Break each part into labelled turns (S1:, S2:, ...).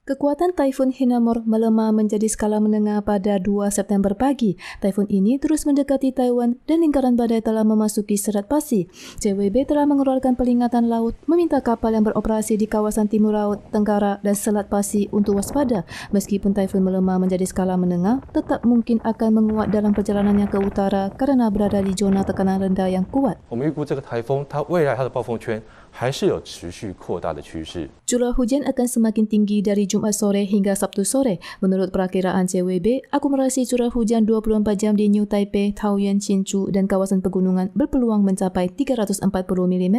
S1: Kekuatan Taifun Hinamor melemah menjadi skala menengah pada 2 September pagi. Taifun ini terus mendekati Taiwan dan lingkaran badai telah memasuki Selat Pasi. CWB telah mengeluarkan peringatan laut meminta kapal yang beroperasi di kawasan Timur Laut, Tenggara dan Selat Pasi untuk waspada. Meskipun Taifun melemah menjadi skala menengah, tetap mungkin akan menguat dalam perjalanannya ke utara karena berada di zona tekanan rendah yang kuat.
S2: 我们预估这个台风它未来它的暴风圈还是有持续扩大的趋势。
S1: Curah hujan akan semakin tinggi dari Jumat sore hingga Sabtu sore. Menurut perakiraan CWB, akumulasi curah hujan 24 jam di New Taipei, Taoyuan, Hsinchu dan kawasan pegunungan berpeluang mencapai 340 mm.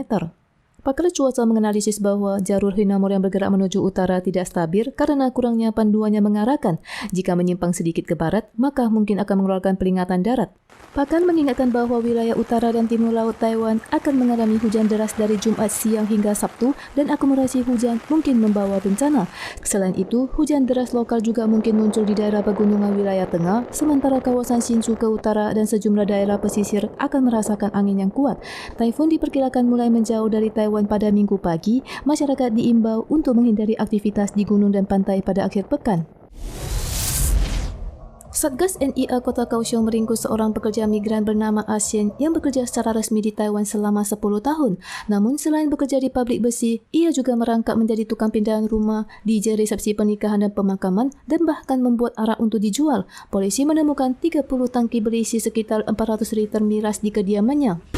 S1: Pakar cuaca menganalisis bahwa jalur Hinamor yang bergerak menuju utara tidak stabil karena kurangnya panduan yang mengarahkan. Jika menyimpang sedikit ke barat, maka mungkin akan mengeluarkan peringatan darat. Pakar mengingatkan bahwa wilayah utara dan timur laut Taiwan akan mengalami hujan deras dari Jumat siang hingga Sabtu dan akumulasi hujan mungkin membawa bencana. Selain itu, hujan deras lokal juga mungkin muncul di daerah pegunungan wilayah tengah, sementara kawasan Hsinchu ke utara dan sejumlah daerah pesisir akan merasakan angin yang kuat. Taifun diperkirakan mulai menjauh dari Taiwan pada Minggu pagi. Masyarakat diimbau untuk menghindari aktivitas di gunung dan pantai pada akhir pekan. Satgas NIA Kota Kaohsiung meringkus seorang pekerja migran bernama Asien yang bekerja secara resmi di Taiwan selama 10 tahun. Namun selain bekerja di pabrik besi, ia juga merangkap menjadi tukang pindahan rumah, DJ resepsi pernikahan dan pemakaman, dan bahkan membuat arak untuk dijual. Polisi menemukan 30 tangki berisi sekitar 400 liter miras di kediamannya.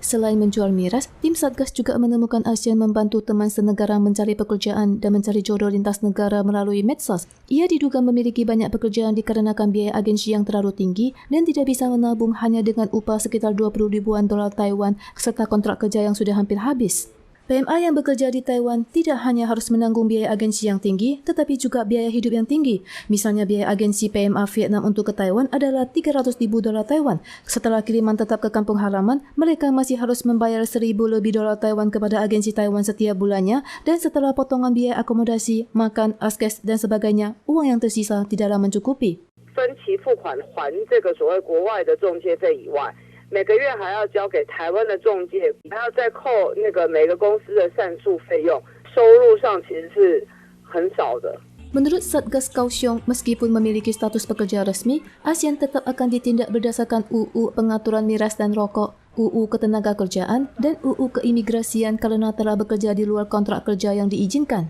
S1: Selain menjual miras, tim Satgas juga menemukan Asien membantu teman senegara mencari pekerjaan dan mencari jodoh lintas negara melalui medsos. Ia diduga memiliki banyak pekerjaan dikarenakan biaya agensi yang terlalu tinggi dan tidak bisa menabung hanya dengan upah sekitar 20 ribuan dolar Taiwan serta kontrak kerja yang sudah hampir habis. PMA yang bekerja di Taiwan tidak hanya harus menanggung biaya agensi yang tinggi, tetapi juga biaya hidup yang tinggi. Misalnya biaya agensi PMA Vietnam untuk ke Taiwan adalah 300 ribu dolar Taiwan. Setelah kiriman tetap ke kampung halaman, mereka masih harus membayar 1.000 lebih dolar Taiwan kepada agensi Taiwan setiap bulannya, dan setelah potongan biaya akomodasi, makan, askes dan sebagainya, uang yang tersisa tidaklah mencukupi.
S3: 分期付款还这个所谓国外的中介费以外， 每个月还要交给台湾的中介，还要再扣那个每个公司的善诉费用，收入上其实是很少的。
S1: Menurut Satgas Kaohsiung, meskipun memiliki status pekerja resmi, Asien tetap akan ditindak berdasarkan UU Pengaturan Miras dan Rokok, UU Ketenagakerjaan, dan UU Keimigrasian karena telah bekerja di luar kontrak kerja yang diizinkan.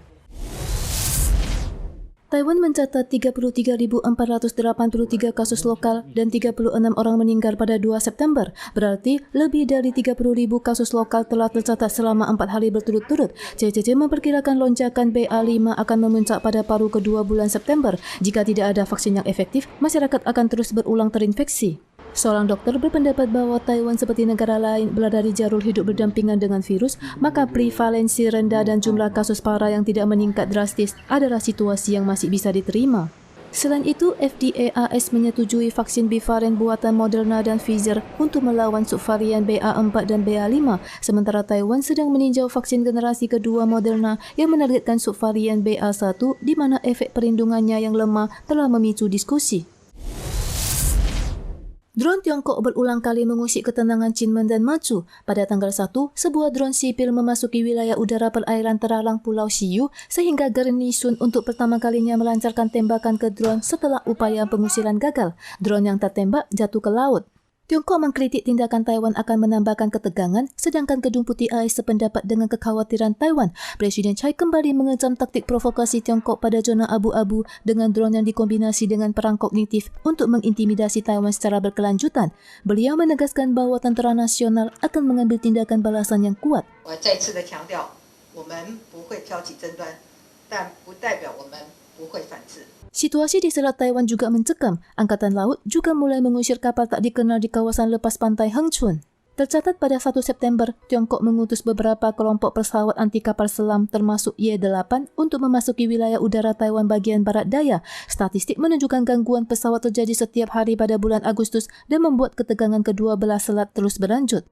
S1: Taiwan mencatat 33.483 kasus lokal dan 36 orang meninggal pada 2 September. Berarti lebih dari 30.000 kasus lokal telah tercatat selama 4 hari berturut-turut. CCC memperkirakan lonjakan BA5 akan memuncak pada paruh kedua bulan September. Jika tidak ada vaksin yang efektif, masyarakat akan terus berulang terinfeksi. Seorang dokter berpendapat bahwa Taiwan seperti negara lain berada di jalur hidup berdampingan dengan virus, maka prevalensi rendah dan jumlah kasus parah yang tidak meningkat drastis adalah situasi yang masih bisa diterima. Selain itu, FDA AS menyetujui vaksin bivarian buatan Moderna dan Pfizer untuk melawan subvarian BA4 dan BA5, sementara Taiwan sedang meninjau vaksin generasi kedua Moderna yang menargetkan subvarian BA1 di mana efek perlindungannya yang lemah telah memicu diskusi. Drone Tiongkok berulang kali mengusik ketenangan Kinmen dan Matsu. Pada tanggal 1, sebuah drone sipil memasuki wilayah udara perairan terhalang Pulau Siyu sehingga Garnisun untuk pertama kalinya melancarkan tembakan ke drone setelah upaya pengusiran gagal. Drone yang tertembak jatuh ke laut. Tiongkok mengkritik tindakan Taiwan akan menambahkan ketegangan, sedangkan Gedung Putih AS sependapat dengan kekhawatiran Taiwan. Presiden Tsai kembali mengecam taktik provokasi Tiongkok pada zona abu-abu dengan drone yang dikombinasi dengan perang kognitif untuk mengintimidasi Taiwan secara berkelanjutan. Beliau menegaskan bahwa tentera nasional akan mengambil tindakan balasan yang kuat.
S4: 我再次的强调，我们不会挑起争端，但不代表我们不会反制。
S1: Situasi di Selat Taiwan juga mencekam. Angkatan Laut juga mulai mengusir kapal tak dikenal di kawasan lepas pantai Hengchun. Tercatat pada 1 September, Tiongkok mengutus beberapa kelompok pesawat anti kapal selam termasuk Y-8 untuk memasuki wilayah udara Taiwan bagian barat daya. Statistik menunjukkan gangguan pesawat terjadi setiap hari pada bulan Agustus dan membuat ketegangan kedua belah selat terus berlanjut.